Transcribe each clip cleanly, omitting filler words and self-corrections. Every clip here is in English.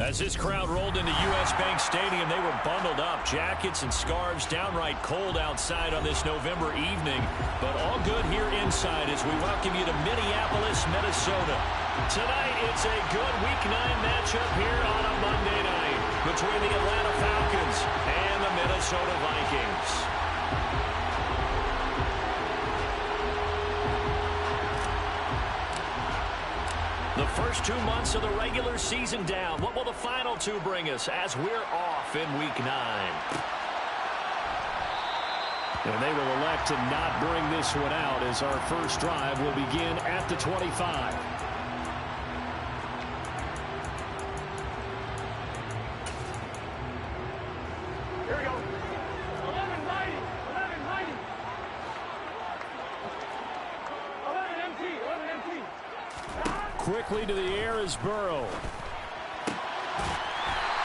As this crowd rolled into U.S. Bank Stadium, they were bundled up. Jackets and scarves, downright cold outside on this November evening. But all good here inside as we welcome you to Minneapolis, Minnesota. Tonight, it's a good Week 9 matchup here on a Monday night between the Atlanta Falcons and the Minnesota Vikings. The first 2 months of the regular season down. What will the final 2 bring us as we're off in Week 9? And they will elect to not bring this one out as our first drive will begin at the 25. Here we go. 11 mighty. 11 mighty. 11 empty. 11 empty. Quickly to the air is Burrow.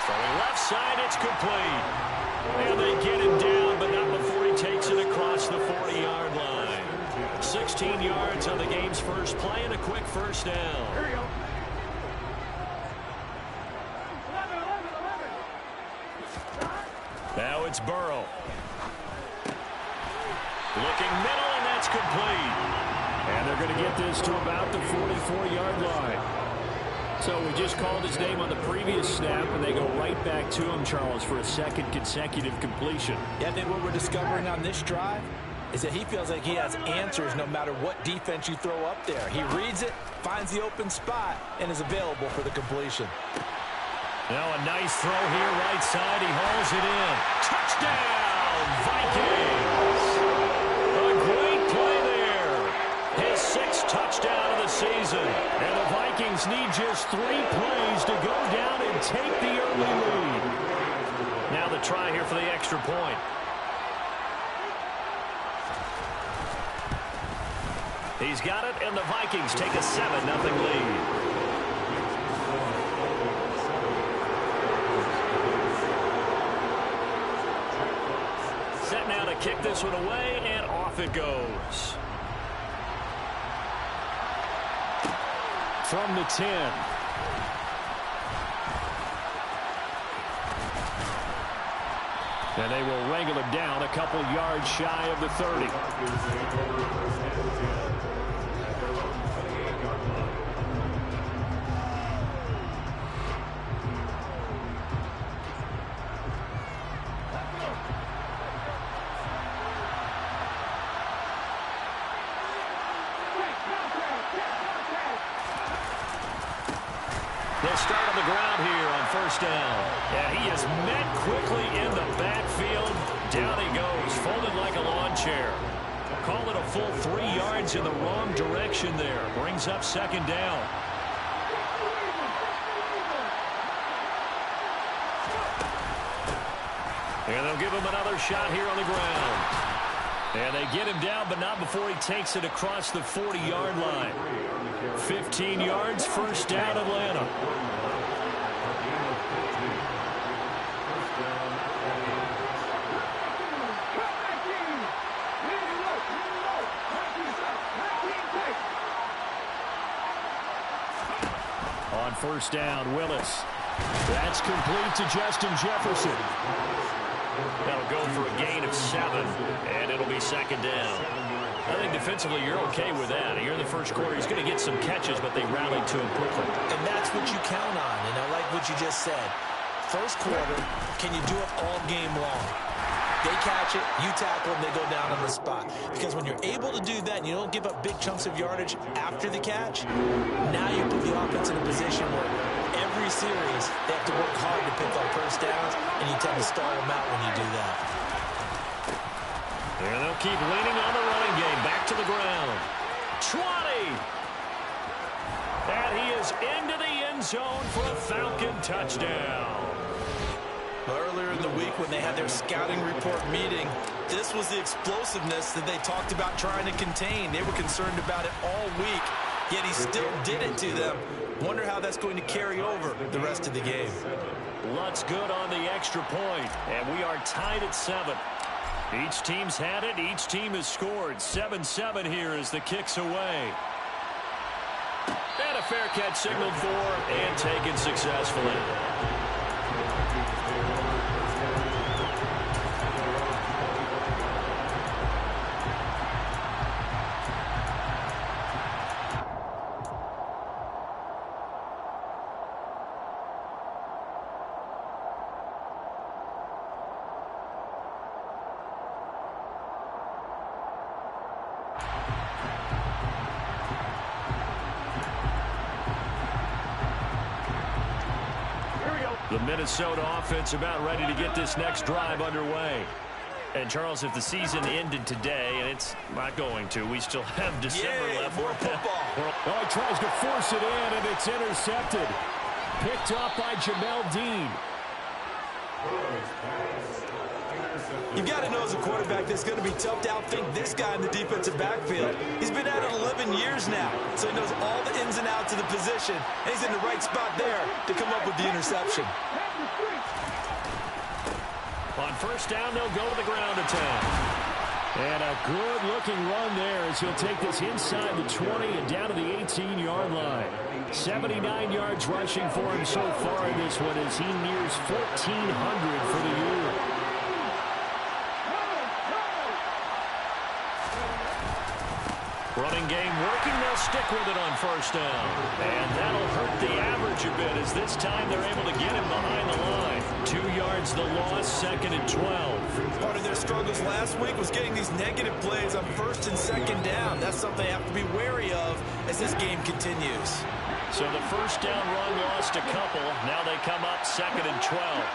Throwing left side, it's complete. And they get him down, but not before he takes it across the 40-yard line. 16 yards on the game's first play and a quick first down. Here we go. 11. Now it's Burrow. Looking middle, and that's complete. And they're going to get this to about the 44-yard line. So we just called his name on the previous snap, and they go right back to him, Charles, for a second consecutive completion. Yeah, I think what we're discovering on this drive is that he feels like he has answers no matter what defense you throw up there. He reads it, finds the open spot, and is available for the completion. Now a nice throw here, right side. He hauls it in. Touchdown, Vikings! A great play there. His 6th touchdown of the season. And the Vikings need just 3 plays to go down and take the early lead. Now the try here for the extra point. He's got it, and the Vikings take a 7-0 lead. Set now to kick this one away, and off it goes. From the 10. And they will wrangle him down a couple yards shy of the 30. They'll start on the ground here on first down. And he is met quickly in the backfield. Down he goes, folded like a lawn chair. Call it a full 3 yards in the wrong direction there. Brings up second down. And they'll give him another shot here on the ground. And they get him down, but not before he takes it across the 40-yard line. 15 yards, first down, Atlanta. On first down, Willis. That's complete to Justin Jefferson. That'll go for a gain of 7, and it'll be second down. I think defensively you're okay with that. Here in the first quarter, he's going to get some catches, but they rallied to him quickly. And that's what you count on, and I like what you just said. First quarter, can you do it all game long? They catch it, you tackle them, they go down on the spot. Because when you're able to do that and you don't give up big chunks of yardage after the catch, now you put the offense in a position where every series they have to work hard to pick up first downs, and you tend to stall them out when you do that. And they'll keep leaning on the running game. Back to the ground. 20! And he is into the end zone for a Falcon touchdown. Earlier in the week when they had their scouting report meeting, this was the explosiveness that they talked about trying to contain. They were concerned about it all week, yet he still did it to them. Wonder how that's going to carry over the rest of the game. Lutt's good on the extra point, and we are tied at 7. Each team's had it. Each team has scored. 7-7 here as the kick's away. And a fair catch signaled for and taken successfully. The Minnesota offense about ready to get this next drive underway. And, Charles, if the season ended today, and it's not going to, we still have December left. More football. Oh, he tries to force it in, and it's intercepted. Picked up by Jamel Dean. You've got to know as a quarterback that it's going to be tough to outthink this guy in the defensive backfield. He's been at it 11 years now, so he knows all the ins and outs of the position, and he's in the right spot there to come up with the interception. On first down, they'll go to the ground attack. And a good-looking run there as he'll take this inside the 20 and down to the 18-yard line. 79 yards rushing for him so far in this one as he nears 1,400 for the year. Running game working. They'll stick with it on first down. And that'll hurt the average a bit as this time they're able to get him behind the line. 2 yards the loss, 2nd and 12. Part of their struggles last week was getting these negative plays on first and second down. That's something they have to be wary of as this game continues. So the first down run lost a couple. Now they come up 2nd and 12.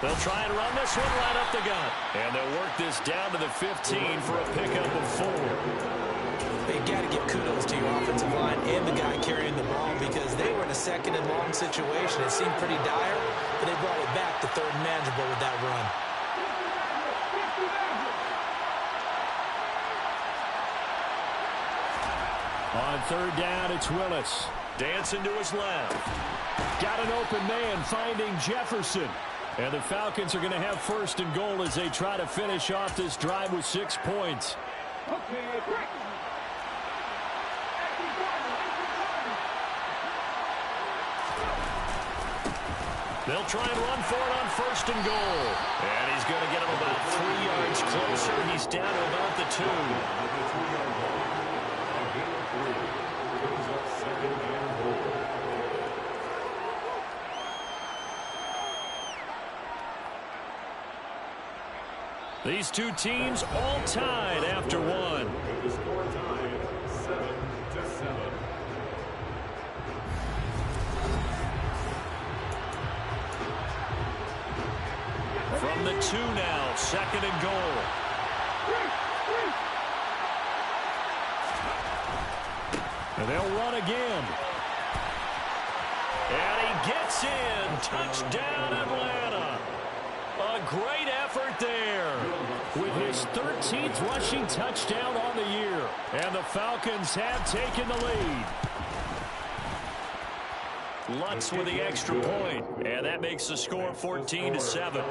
They'll try and run this one right up the gut. And they'll work this down to the 15 for a pickup of 4. You got to give kudos to your offensive line and the guy carrying the ball because they were in a 2nd and long situation. It seemed pretty dire, but they brought it back to 3rd and manageable with that run. On 3rd down, it's Willis. Dancing to his left. Got an open man finding Jefferson. And the Falcons are going to have 1st and goal as they try to finish off this drive with 6 points. They'll try and run for it on 1st and goal. And he's going to get him about 3 yards closer. He's down to about the 2. These two teams all tied after one. From the 2 now, 2nd and goal. And they'll run again. And he gets in. Touchdown, Atlanta. A great effort there. With his 13th rushing touchdown on the year. And the Falcons have taken the lead. Lutz with the extra point. And that makes the score 14-7.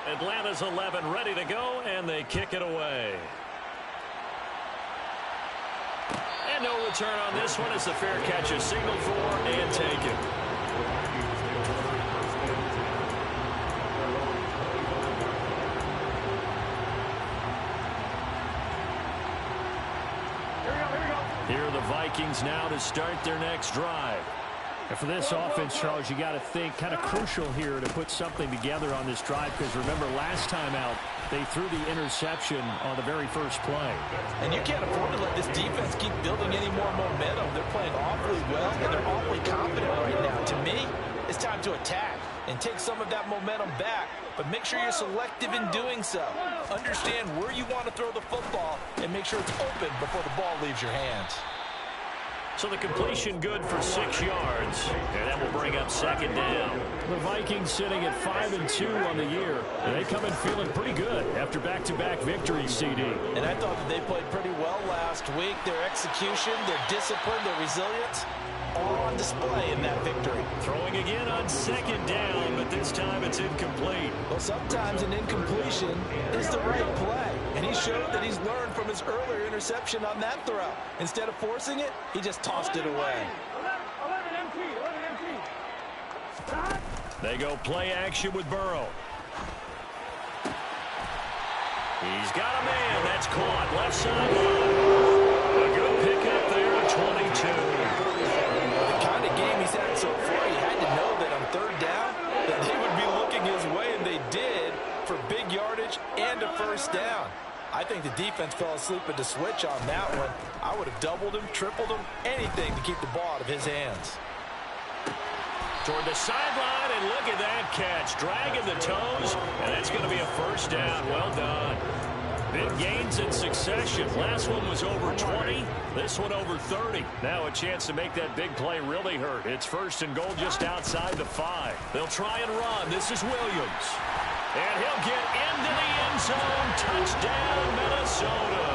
Atlanta's 11 ready to go, and they kick it away. And no return on this one as the fair catch is signaled for and taken. Here are the Vikings now to start their next drive. And for this offense, Charles, you got to think kind of crucial here to put something together on this drive because remember last time out they threw the interception on the very first play. And you can't afford to let this defense keep building any more momentum. They're playing awfully well and they're awfully confident right now. To me, it's time to attack and take some of that momentum back, but make sure you're selective in doing so. Understand where you want to throw the football and make sure it's open before the ball leaves your hands. So the completion good for 6 yards. And that will bring up second down. The Vikings sitting at 5-2 on the year. And they come in feeling pretty good after back-to-back victories, CD. And I thought that they played pretty well last week. Their execution, their discipline, their resilience, all on display in that victory. Throwing again on second down, but this time it's incomplete. Well, sometimes an incompletion is the right play. And he showed that he's learned from his earlier interception on that throw. Instead of forcing it, he just tossed it away. They go play action with Burrow. He's got a man. That's caught. Left sideline. A good pickup there at 22. The kind of game he's had so far, he had to know that on third down, that they would be looking his way, and they did, for big yardage and a first down. I think the defense fell asleep at the switch on that one. I would have doubled him, tripled him, anything to keep the ball out of his hands. Toward the sideline, and look at that catch. Dragging the toes, and that's going to be a first down. Well done. Big gains in succession. Last one was over 20. This one over 30. Now a chance to make that big play really hurt. It's first and goal just outside the 5. They'll try and run. This is Williams. And he'll get into the end zone. Touchdown, Minnesota.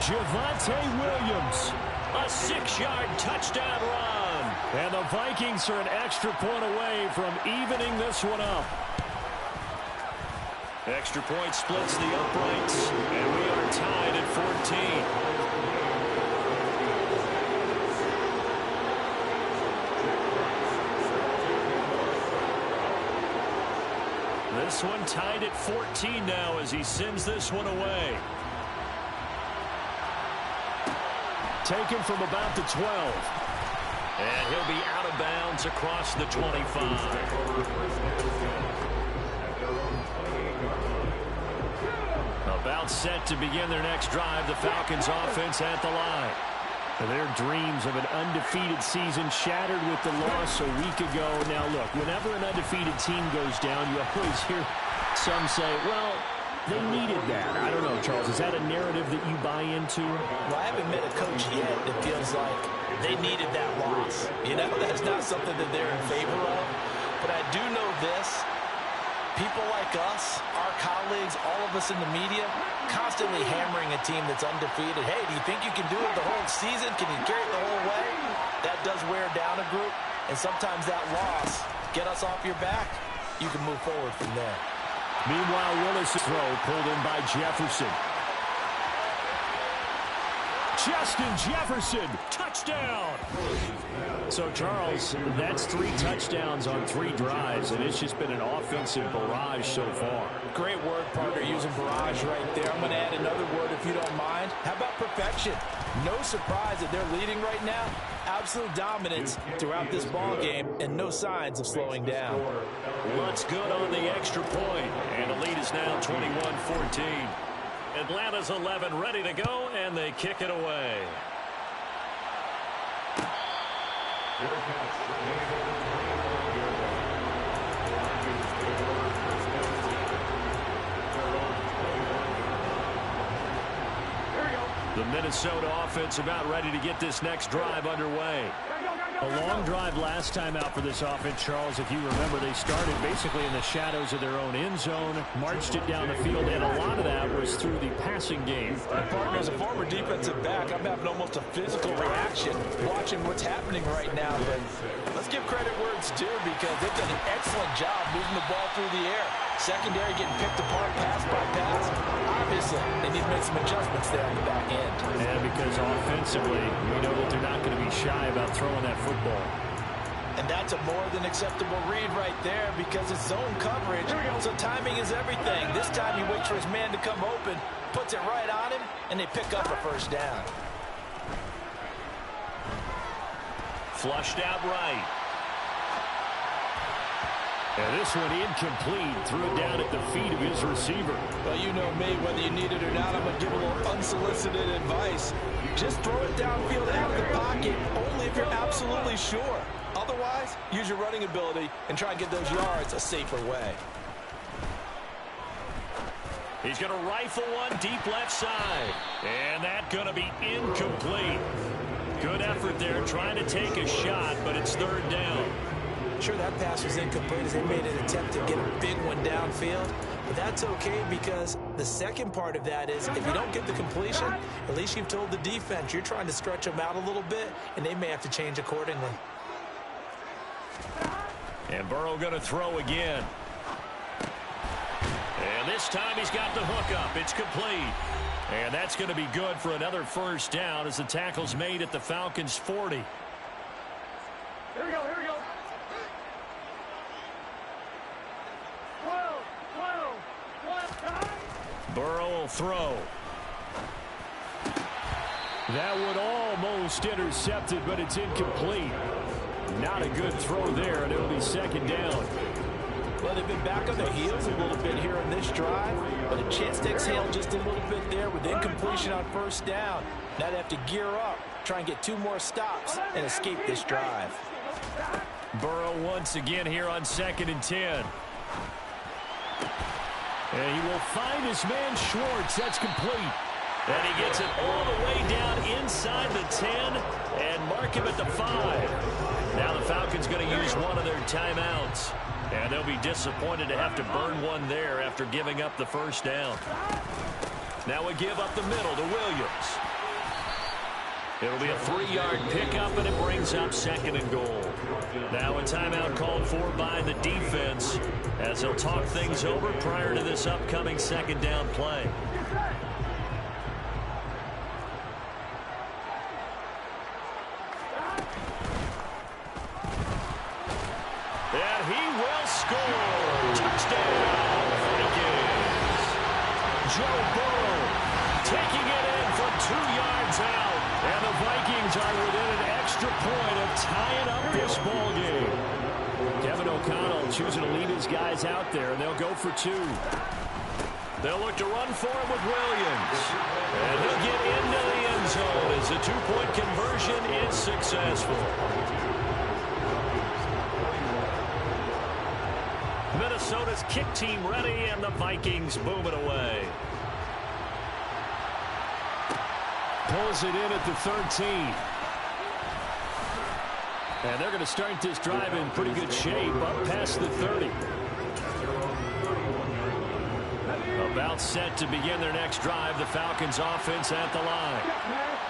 Javonte Williams. A 6-yard touchdown run. And the Vikings are an extra point away from evening this one up. Extra point splits the uprights, and we are tied at 14. This one tied at 14 now as he sends this one away. Taken from about the 12. And he'll be out of bounds across the 25. About set to begin their next drive, the Falcons offense at the line. Their dreams of an undefeated season shattered with the loss a week ago. Now look, whenever an undefeated team goes down, you always hear some say, well, they needed that. I don't know, Charles, is that a narrative that you buy into? Well, I haven't met a coach yet that feels like they needed that loss. You know, that's not something that they're in favor of. But I do know this. People like us, our colleagues, all of us in the media, constantly hammering a team that's undefeated. Hey, do you think you can do it the whole season? Can you carry it the whole way? That does wear down a group. And sometimes that loss, get us off your back, you can move forward from there. Meanwhile, Willis' throw pulled in by Jefferson. Justin Jefferson, touchdown! So, Charles, that's 3 touchdowns on 3 drives, and it's just been an offensive barrage so far. Great word, partner, using barrage right there. I'm going to add another word if you don't mind. How about perfection? No surprise that they're leading right now. Absolute dominance throughout this ball game, and no signs of slowing down. Looks good on the extra point, and the lead is now 21-14. Atlanta's 11 ready to go, and they kick it away. The Minnesota offense about ready to get this next drive underway. A long drive last time out for this offense, Charles. If you remember, they started basically in the shadows of their own end zone, marched it down the field, and a lot of that was through the passing game. Partner, as a former defensive back, I'm having almost a physical reaction watching what's happening right now. But let's give credit where it's due because they've done an excellent job moving the ball through the air. Secondary getting picked apart pass by pass. Obviously, they need to make some adjustments there on the back end. And because offensively, we know that they're not going to be shy about throwing that football. And that's a more than acceptable read right there because it's zone coverage, so timing is everything. This time he waits for his man to come open, puts it right on him, and they pick up a first down. Flushed out right. And this one incomplete, threw it down at the feet of his receiver. Well, you know me, whether you need it or not, I'm going to give a little unsolicited advice. Just throw it downfield out of the pocket, only if you're absolutely sure. Otherwise, use your running ability and try and get those yards a safer way. He's going to rifle one deep left side. And that's going to be incomplete. Good effort there trying to take a shot, but it's third down. Sure, that pass was incomplete as they made an attempt to get a big one downfield. But that's okay because the second part of that is if you don't get the completion, at least you've told the defense you're trying to stretch them out a little bit, and they may have to change accordingly. And Burrow going to throw again. And this time he's got the hook up. It's complete. And that's going to be good for another first down as the tackle's made at the Falcons' 40. Here we go, here we go. 12, Burrow will throw. That would almost intercepted, but it's incomplete. Not a good throw there, and it'll be second down. Well, they've been back on their heels a little bit here in this drive, but a chance to exhale just a little bit there with incompletion on first down. Now they have to gear up, try and get 2 more stops, and escape this drive. Burrow once again here on 2nd and 10. And he will find his man Schwartz. That's complete. And he gets it all the way down inside the 10 and mark him at the 5. Now the Falcons going to use one of their timeouts. And they'll be disappointed to have to burn one there after giving up the first down. Now we give up the middle to Williams. It'll be a 3-yard pickup, and it brings up 2nd and goal. Now a timeout called for by the defense as they'll talk things over prior to this upcoming 2nd down play. And he will score. Touchdown, Vikings. Joe Burrow taking it in from 2 yards out. And the Vikings are within an extra point of tying up this ball game. Kevin O'Connell choosing to lead his guys out there, and they'll go for 2. They'll look to run for him with Williams. And he'll get into the end zone as the 2-point conversion is successful. Minnesota's kick team ready, and the Vikings move it away. Pulls it in at the 13. And they're going to start this drive in pretty good shape up past the 30. About set to begin their next drive, the Falcons offense at the line.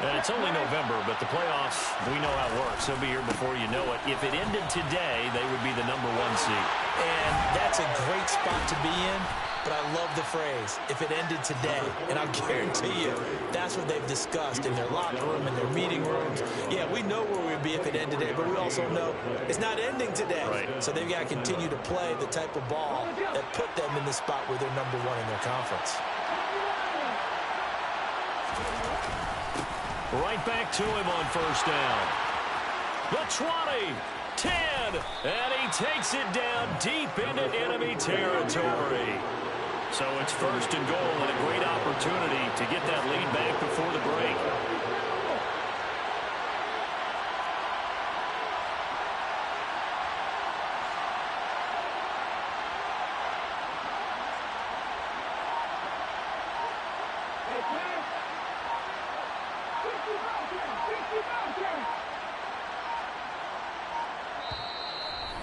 And it's only November, but the playoffs, we know how it works. They'll be here before you know it. If it ended today, they would be the number 1 seed. And that's a great spot to be in, but I love the phrase, if it ended today. And I'll guarantee you, that's what they've discussed in their locker room, in their meeting rooms. Yeah, we know where we'd be if it ended today, but we also know it's not ending today. Right. So they've got to continue to play the type of ball that put them in the spot where they're number 1 in their conference. Right back to him on first down. The 20, 10, and he takes it down deep into enemy territory. So it's first and goal and a great opportunity to get that lead back before the break.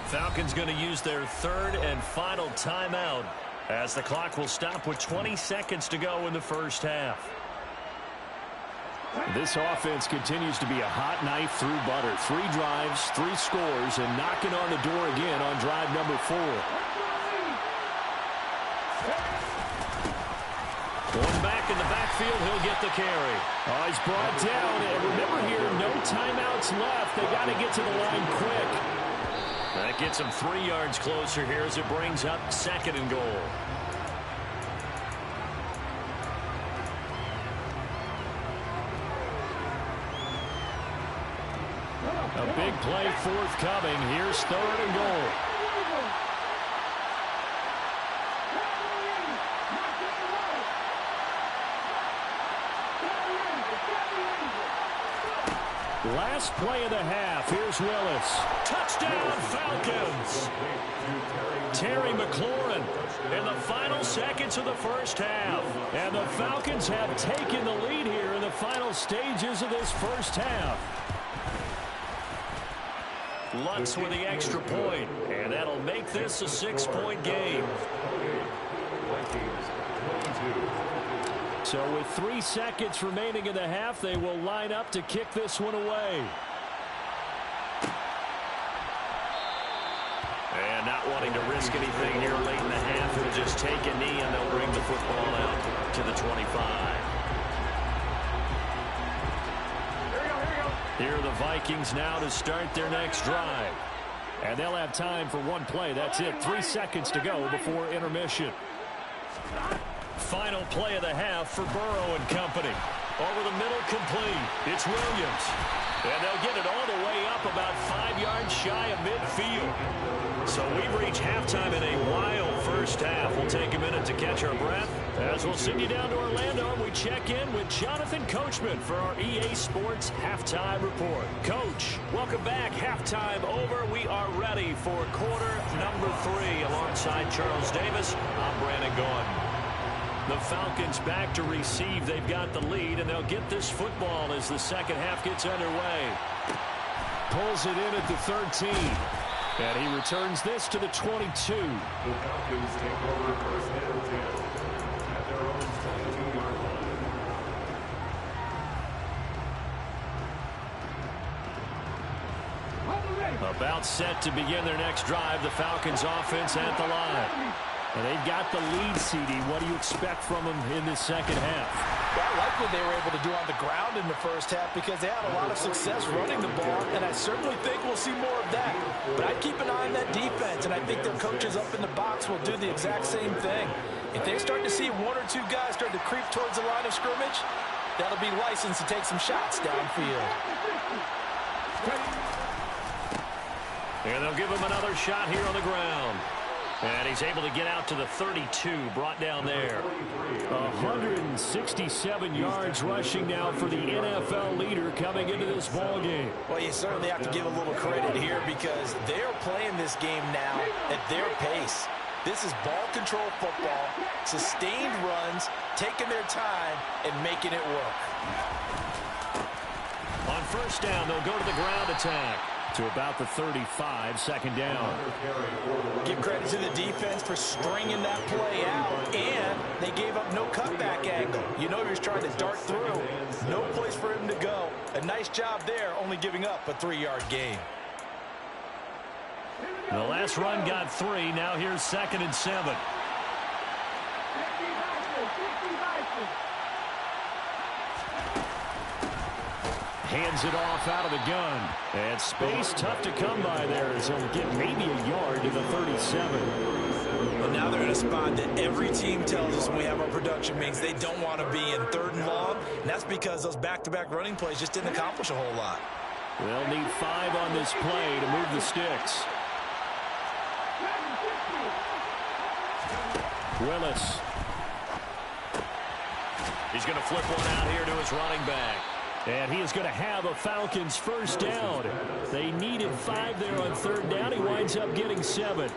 Falcons going to use their 3rd and final timeout as the clock will stop with 20 seconds to go in the first half. This offense continues to be a hot knife through butter. 3 drives, 3 scores, and knocking on the door again on drive number 4. Going back in the backfield, he'll get the carry. Oh, he's brought down, and remember here, no timeouts left. They got to get to the line quick. That gets him 3 yards closer here as it brings up 2nd and goal. A big play forthcoming. Here's 3rd and goal. Last play of the half. Here's Willis. Touchdown, Falcons! Terry McLaurin in the final seconds of the first half. And the Falcons have taken the lead here in the final stages of this first half. Lutz with the extra point, and that'll make this a 6-point game. So with 3 seconds remaining in the half, they will line up to kick this one away. And not wanting to risk anything here late in the half, he'll just take a knee and they'll bring the football out to the 25. Here are the Vikings now to start their next drive. And they'll have time for one play. That's it. 3 seconds to go before intermission. Final play of the half for Burrow and company. Over the middle, complete. It's Williams. And they'll get it all the way up about 5 yards shy of midfield. So we've reached halftime in a wild first half. We'll take a minute to catch our breath as we'll send you down to Orlando and we check in with Jonathan Coachman for our EA Sports Halftime Report. Coach, welcome back. Halftime over. We are ready for quarter number 3 alongside Charles Davis. I'm Brandon Gordon. The Falcons back to receive. They've got the lead, and they'll get this football as the second half gets underway. Pulls it in at the 13. And he returns this to the 22. The Falcons take over first and 10 at their own 22-yard line. About set to begin their next drive. The Falcons offense at the line. And they've got the lead, CD. What do you expect from them in the second half? Well, I like what they were able to do on the ground in the first half because they had a lot of success running the ball, and I certainly think we'll see more of that. But I'd keep an eye on that defense, and I think their coaches up in the box will do the exact same thing. If they start to see 1 or 2 guys start to creep towards the line of scrimmage, that'll be licensed to take some shots downfield. And they'll give him another shot here on the ground. And he's able to get out to the 32, brought down there. 167 yards rushing now for the NFL leader coming into this ball game. Well, you certainly have to give a little credit here because they're playing this game now at their pace. This is ball control football, sustained runs, taking their time, and making it work. On first down, they'll go to the ground attack. To about the 35, second down. Give credit to the defense for stringing that play out, and they gave up no cutback angle. You know he was trying to dart through. No place for him to go. A nice job there, only giving up a 3-yard gain. The last run got 3. Now here's 2nd and 7. Hands it off out of the gun. And space tough to come by there as he'll get maybe a yard to the 37. Well, now they're in a spot that every team tells us when we have our production means they don't want to be in 3rd and long. And that's because those back-to-back running plays just didn't accomplish a whole lot. They'll need 5 on this play to move the sticks. Willis. He's going to flip one out here to his running back. And he is going to have a Falcons first down. They needed 5 there on 3rd down. He winds up getting 7.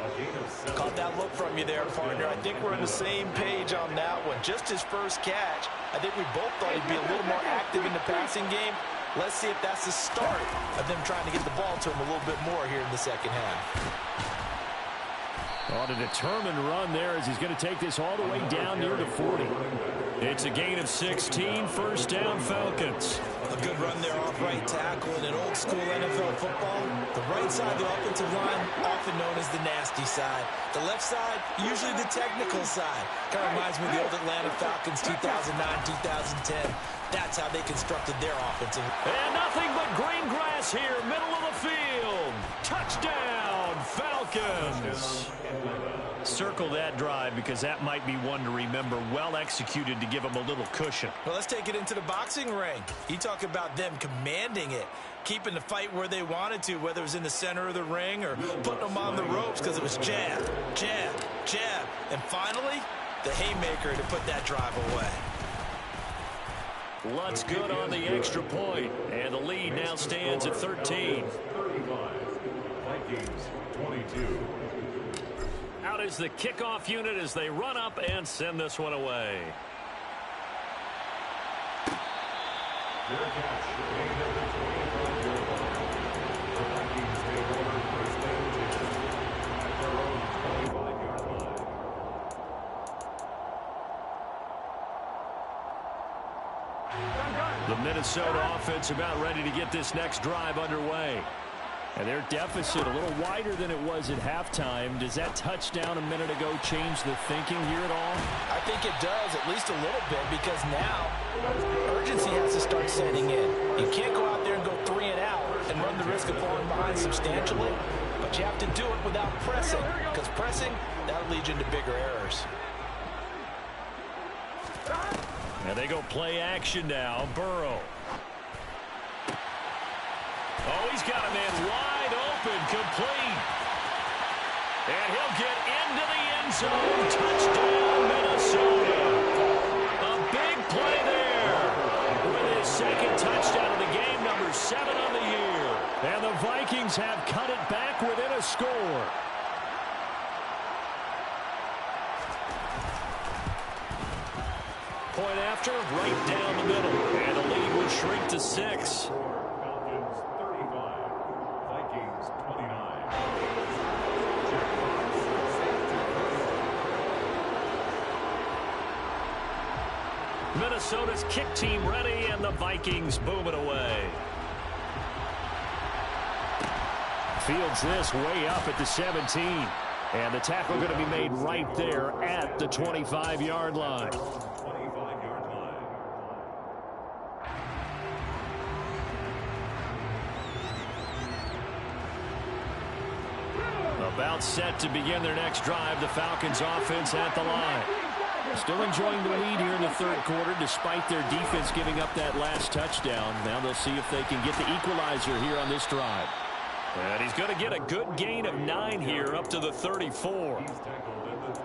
Caught that look from you there, partner. I think we're on the same page on that one. Just his first catch. I think we both thought he'd be a little more active in the passing game. Let's see if that's the start of them trying to get the ball to him a little bit more here in the second half. On a determined run there as he's going to take this all the way down near the 40. It's a gain of 16, first down Falcons. A good run there off right tackle in an old school NFL football. The right side of the offensive line, often known as the nasty side. The left side, usually the technical side. Kind of reminds me of the old Atlanta Falcons 2009-2010. That's how they constructed their offensive. And nothing but green grass here, middle of the field. Touchdown, Falcons. Circle that drive because that might be one to remember. Well executed to give them a little cushion. Well, let's take it into the boxing ring. You talk about them commanding it, keeping the fight where they wanted to, whether it was in the center of the ring or putting them on the ropes because it was jab, jab, jab. And finally, the haymaker to put that drive away. Lutz good on the extra point, and the lead now stands at 13. 35, Vikings 22. Out is the kickoff unit as they run up and send this one away. The Vikings take over first and 10 at their own 25-yard line. The Minnesota offense about ready to get this next drive underway. And their deficit a little wider than it was at halftime. Does that touchdown a minute ago change the thinking here at all? I think it does, at least a little bit, because now urgency has to start setting in. You can't go out there and go 3 and out and run the risk of falling behind substantially, but you have to do it without pressing, because pressing, that'll lead you into bigger errors. And they go play action now. Burrow. Oh, he's got a man wide open, complete. And he'll get into the end zone. Touchdown, Minnesota. A big play there with his second touchdown of the game, number 7 on the year. And the Vikings have cut it back within a score. Point after, right down the middle. And the lead will shrink to 6. Falcons 35, Vikings 29. Minnesota's kick team ready, and the Vikings boom it away. Fields this way up at the 17. And the tackle going to be made right there at the 25-yard line. 25-yard line. About set to begin their next drive. The Falcons offense at the line. Still enjoying the lead here in the third quarter despite their defense giving up that last touchdown. Now they'll see if they can get the equalizer here on this drive. And he's going to get a good gain of 9 here up to the 34.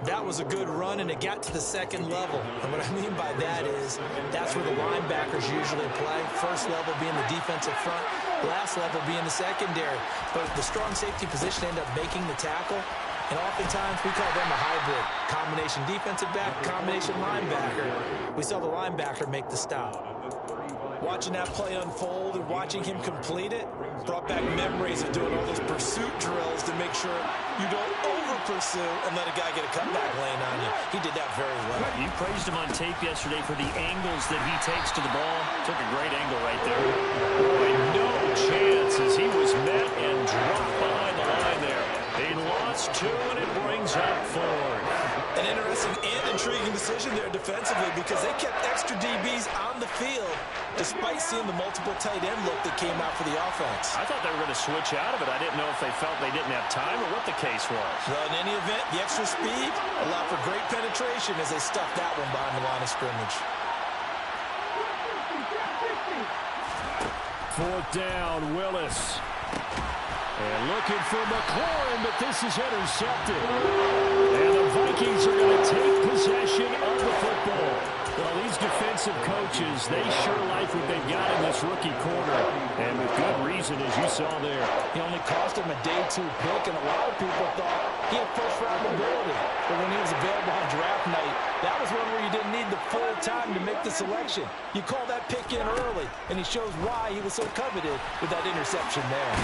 That was a good run, and it got to the second level. And what I mean by that is that's where the linebackers usually play. First level being the defensive front, last level being the secondary. But the strong safety position ended up making the tackle. And oftentimes we call them a hybrid. Combination defensive back, combination linebacker. We saw the linebacker make the stop. Watching that play unfold and watching him complete it brought back memories of doing all those pursuit drills to make sure you don't over-pursue and let a guy get a cutback lane on you. He did that very well. You praised him on tape yesterday for the angles that he takes to the ball. Took a great angle right there. Boy, no chance as he was met and dropped behind the line there. He lost 2, and it brings up 4. An interesting and intriguing decision there defensively because they kept extra DBs on the field despite seeing the multiple tight end look that came out for the offense. I thought they were going to switch out of it. I didn't know if they felt they didn't have time or what the case was. Well, in any event, the extra speed allowed for great penetration as they stuffed that one behind the line of scrimmage. 4th down, Willis. And looking for McLaurin, but this is intercepted. And the Vikings are going to take possession of the football. Well, these defensive coaches, they sure like what they've got in this rookie corner. And with good reason, as you saw there. He only cost him a day 2 pick, and a lot of people thought he had first-round ability. But when he was available on draft night, that was one where you didn't need the full time to make the selection. You call that pick in early, and he shows why he was so coveted with that interception there.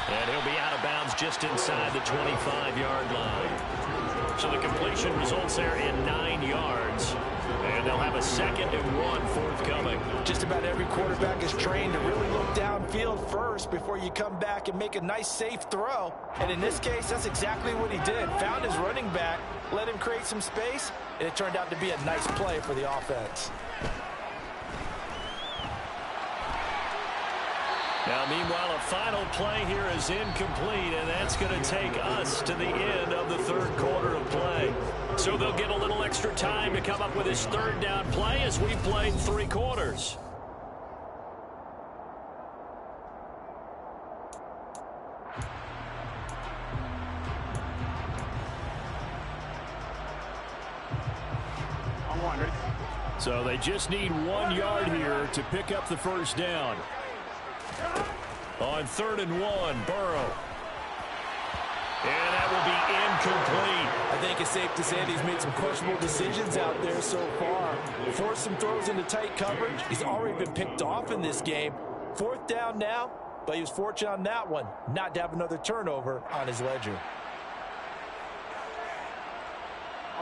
And he'll be out of bounds just inside the 25-yard line. So the completion results there in 9 yards. And they'll have a 2nd and 1 forthcoming. Just about every quarterback is trained to really look downfield first before you come back and make a nice, safe throw. And in this case, that's exactly what he did. Found his running back, let him create some space, and it turned out to be a nice play for the offense. Now, meanwhile, a final play here is incomplete, and that's going to take us to the end of the third quarter of play. So they'll get a little extra time to come up with his 3rd down play as we played 3 quarters. So they just need 1 yard here to pick up the first down. On 3rd and 1, Burrow. And that will be incomplete. I think it's safe to say that he's made some questionable decisions out there so far. Forced some throws into tight coverage. He's already been picked off in this game. 4th down now, but he was fortunate on that one not to have another turnover on his ledger.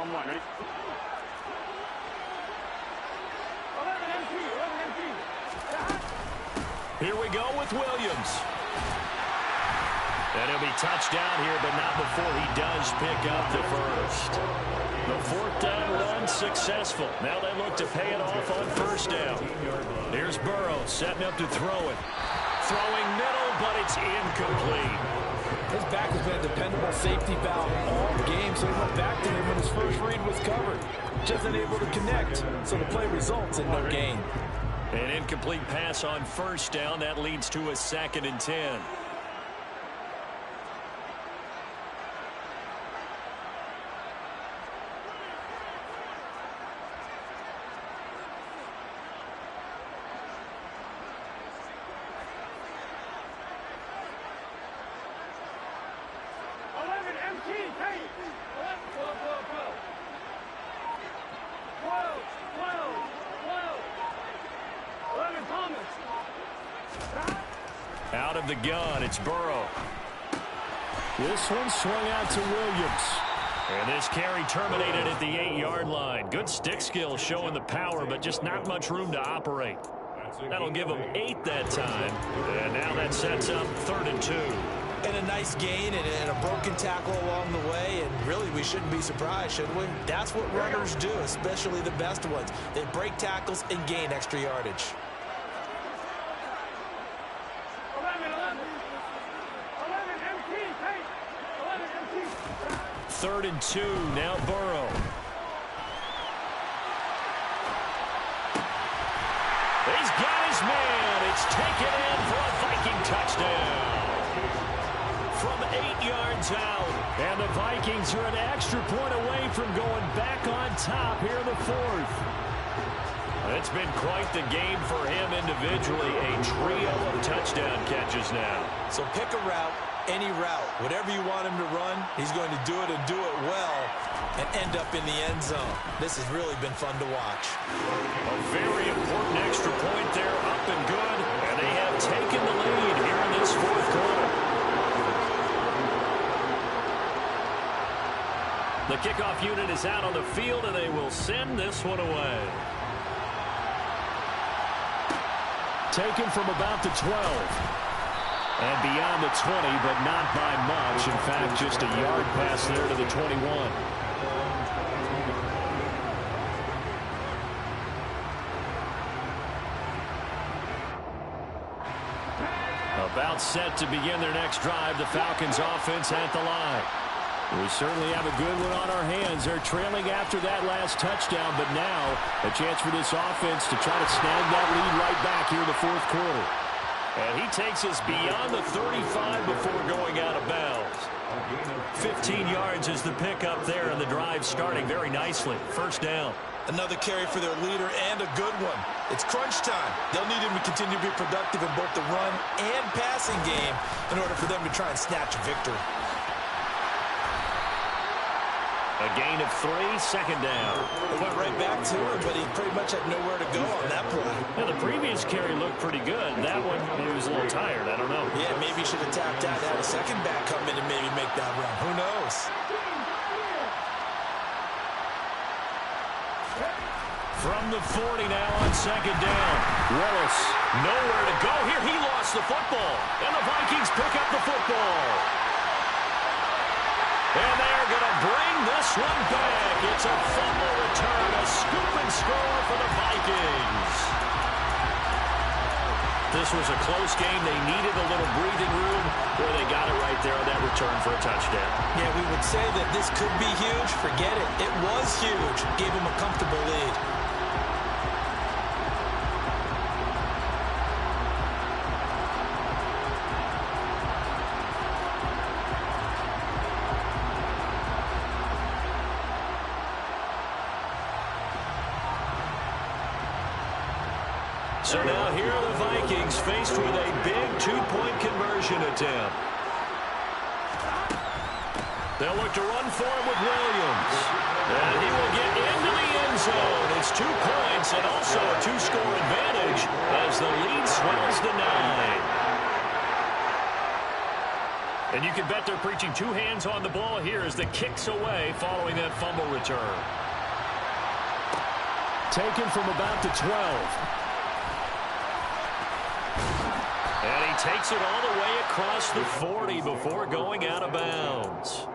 On one, ready? 11 MT, 11 MT. Here we go with Williams. And he'll be touched down here, but not before he does pick up the first. The fourth down run successful. Now they look to pay it off on first down. Here's Burrow setting up to throw it. Throwing middle, but it's incomplete. His back has been a dependable safety valve all game, so he went back to him when his first read was covered. Just unable to connect, so the play results in no gain. An incomplete pass on first down. That leads to a 2nd and 10. Out of the gun, it's Burrow. This one swung out to Williams. And this carry terminated at the 8-yard line. Good stick skills showing the power, but just not much room to operate. That'll give them 8 that time. And now that sets up 3rd and 2. And a nice gain and a broken tackle along the way, and really we shouldn't be surprised, should we? That's what runners do, especially the best ones. They break tackles and gain extra yardage. 3rd and 2, now Burrow. He's got his man. It's taken in for a Viking touchdown. From 8 yards out. And the Vikings are an extra point away from going back on top here in the 4th. It's been quite the game for him individually. A trio of touchdown catches now. So pick a route, any route. Whatever you want him to run, he's going to do it and do it well and end up in the end zone. This has really been fun to watch. A very important extra point there, up and good. And they have taken the lead here in this 4th quarter. The kickoff unit is out on the field, and they will send this one away. Taken from about the 12. And beyond the 20, but not by much. In fact, just a yard pass there to the 21. About set to begin their next drive, the Falcons offense at the line. We certainly have a good one on our hands. They're trailing after that last touchdown, but now a chance for this offense to try to snag that lead right back here in the 4th quarter. And he takes us beyond the 35 before going out of bounds. 15 yards is the pickup there, and the drive starting very nicely. First down. Another carry for their leader and a good one. It's crunch time. They'll need him to continue to be productive in both the run and passing game in order for them to try and snatch a victory. A gain of 3, 2nd down. It went right back to him, but he pretty much had nowhere to go on that play. Yeah, the previous carry looked pretty good. That one, he was a little tired. I don't know. Yeah, maybe he should have tapped out, had a second back come in and maybe make that run. Who knows? From the 40 now on 2nd down. Willis, nowhere to go here. He lost the football. And the Vikings pick up the football. And they're going to bring this one back. It's a fumble return, a scoop and score for the Vikings. This was a close game. They needed a little breathing room. Boy, they got it right there on that return for a touchdown. Yeah, we would say that this could be huge. Forget it. It was huge. Gave them a comfortable lead. So now here are the Vikings faced with a big 2-point conversion attempt. They'll look to run for him with Williams. And he will get into the end zone. It's 2 points and also a 2-score advantage as the lead swells to 9. And you can bet they're preaching two hands on the ball here as the kick's away following that fumble return. Taken from about the 12. And he takes it all the way across the 40 before going out of bounds.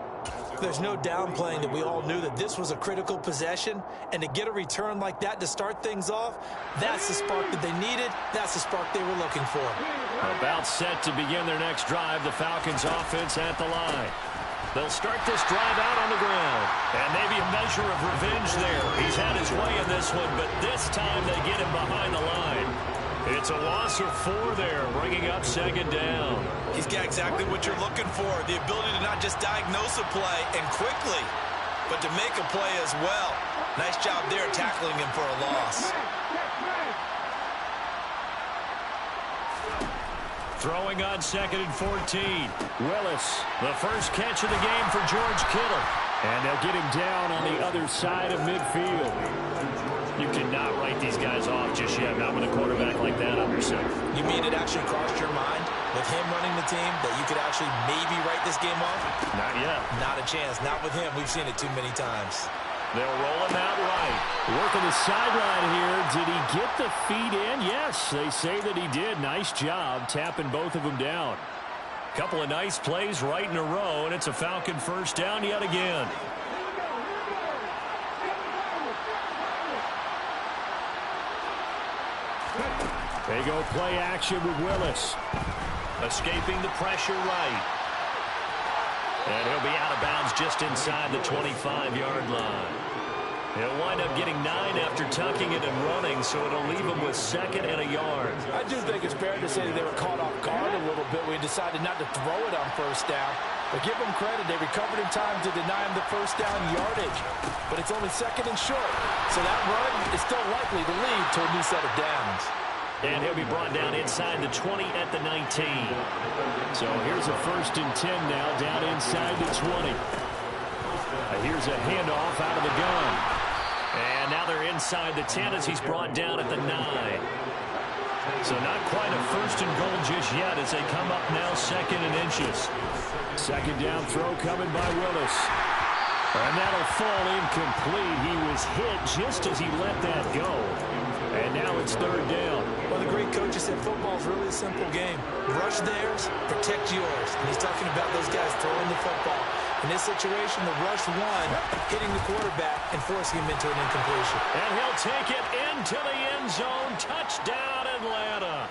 There's no downplaying that we all knew that this was a critical possession, and to get a return like that to start things off, that's the spark that they needed. That's the spark they were looking for. About set to begin their next drive, the Falcons offense at the line. They'll start this drive out on the ground, and maybe a measure of revenge there. He's had his way in this one, but this time they get him behind the line. It's a loss of 4 there, bringing up second down. He's got exactly what you're looking for, the ability to not just diagnose a play and quickly, but to make a play as well. Nice job there tackling him for a loss. Throwing on 2nd and 14. Willis, the first catch of the game for George Kittle. And they'll get him down on the other side of midfield. You cannot write these guys off just yet, not with a quarterback like that under center. You mean it actually crossed your mind with him running the team that you could actually maybe write this game off? Not yet. Not a chance. Not with him. We've seen it too many times. They'll roll him out right. Working the sideline here. Did he get the feet in? Yes, they say that he did. Nice job tapping both of them down. Couple of nice plays right in a row, and it's a Falcon first down yet again. They go play action with Willis. Escaping the pressure right. And he'll be out of bounds just inside the 25-yard line. He'll wind up getting 9 after tucking it and running, so it'll leave him with 2nd and a yard. I do think it's fair to say that they were caught off guard a little bit when he decided not to throw it on first down. But give them credit, they recovered in time to deny him the first down yardage. But it's only 2nd and short, so that run is still likely to lead to a new set of downs. And he'll be brought down inside the 20 at the 19. So here's a 1st and 10 now, down inside the 20. Here's a handoff out of the gun. And now they're inside the 10 as he's brought down at the 9. So not quite a 1st and goal just yet as they come up now 2nd and inches. 2nd down throw coming by Willis. And that'll fall incomplete. He was hit just as he let that go. And now it's 3rd down. Well, the great coach said football is really a simple game. Rush theirs, protect yours. And he's talking about those guys throwing the football. In this situation, the rush won, hitting the quarterback and forcing him into an incompletion. And he'll take it into the end zone. Touchdown, Atlanta.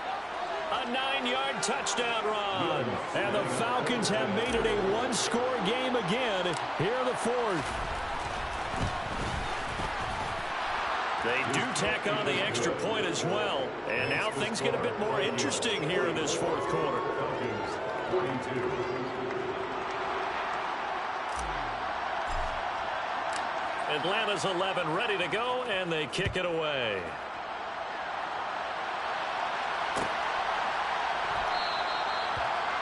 A 9-yard touchdown run. And the Falcons have made it a one-score game again here in the 4th. They do tack on the extra point as well. And now things get a bit more interesting here in this 4th quarter. Atlanta's 11 ready to go, and they kick it away.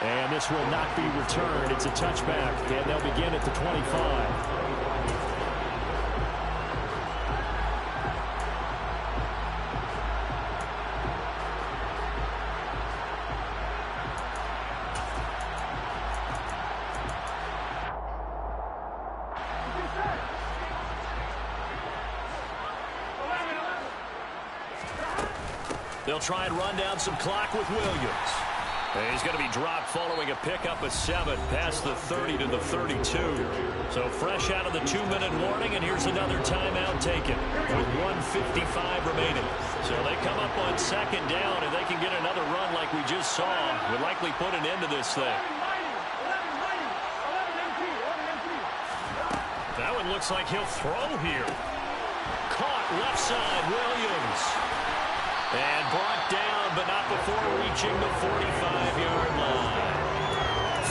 And this will not be returned. It's a touchback, and they'll begin at the 25. They'll try and run down some clock with Williams. And he's going to be dropped following a pickup of 7 past the 30 to the 32. So fresh out of the 2-minute warning, and here's another timeout taken with 1:55 remaining. So they come up on 2nd down, and they can get another run like we just saw. Would likely put an end to this thing. That one looks like he'll throw here. Caught left side, Williams. And brought down, but not before reaching the 45-yard line.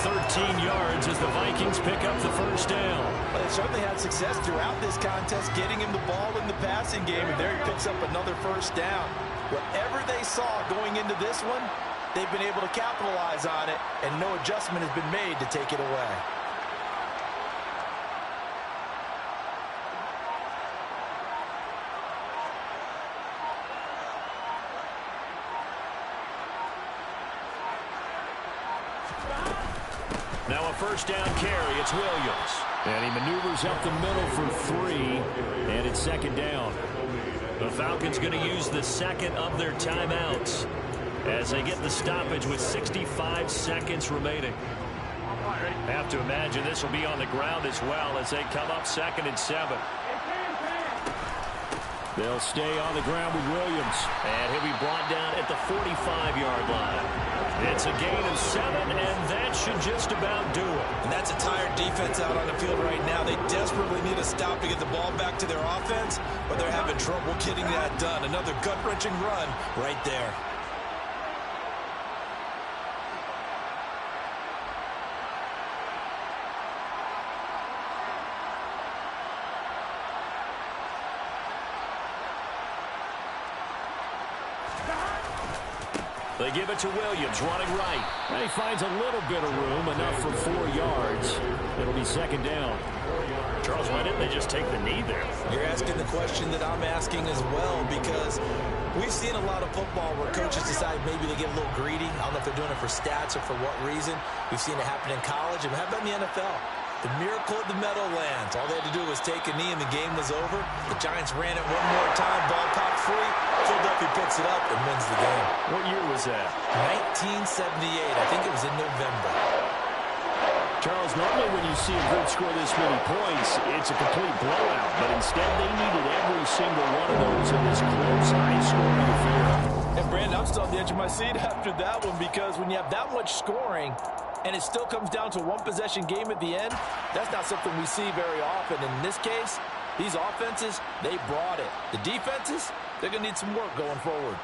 13 yards as the Vikings pick up the first down. Well, they certainly had success throughout this contest, getting him the ball in the passing game, and there he picks up another first down. Whatever they saw going into this one, they've been able to capitalize on it, and no adjustment has been made to take it away. Now a first down carry. It's Williams. And he maneuvers up the middle for 3, and it's second down. The Falcons going to use the second of their timeouts as they get the stoppage with 65 seconds remaining. Have to imagine this will be on the ground as well as they come up 2nd and 7. They'll stay on the ground with Williams. And he'll be brought down at the 45-yard line. It's a gain of 7, and that should just about do it. And that's a tired defense out on the field right now. They desperately need a stop to get the ball back to their offense, but they're having trouble getting that done. Another gut-wrenching run right there. They give it to Williams, running right. And he finds a little bit of room, enough for 4 yards. It'll be second down. Charles, why didn't they just take the knee there? You're asking the question that I'm asking as well, because we've seen a lot of football where coaches decide maybe they get a little greedy. I don't know if they're doing it for stats or for what reason. We've seen it happen in college, and how about in the NFL? The miracle of the Meadowlands. All they had to do was take a knee and the game was over. The Giants ran it one more time. Ball popped free. Philadelphia picks it up and wins the game. What year was that? 1978. I think it was in November. Charles, normally when you see a group score this many points, it's a complete blowout. But instead, they needed every single one of those in this close, high-scoring affair. And, Brandon, I'm still on the edge of my seat after that one, because when you have that much scoring and it still comes down to a one-possession game at the end, that's not something we see very often. In this case, these offenses, they brought it. The defenses, they're going to need some work going forward.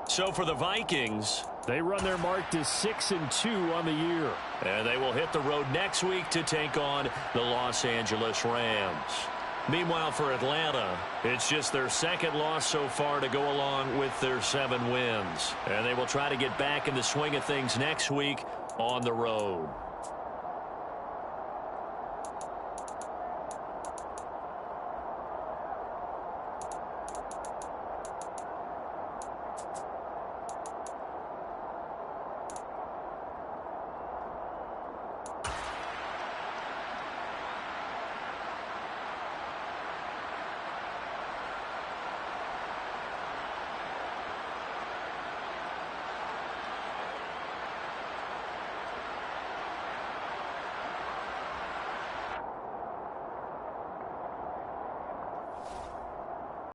So for the Vikings, they run their mark to 6-2 on the year. And they will hit the road next week to take on the Los Angeles Rams. Meanwhile, for Atlanta, it's just their second loss so far to go along with their 7 wins. And they will try to get back in the swing of things next week on the road.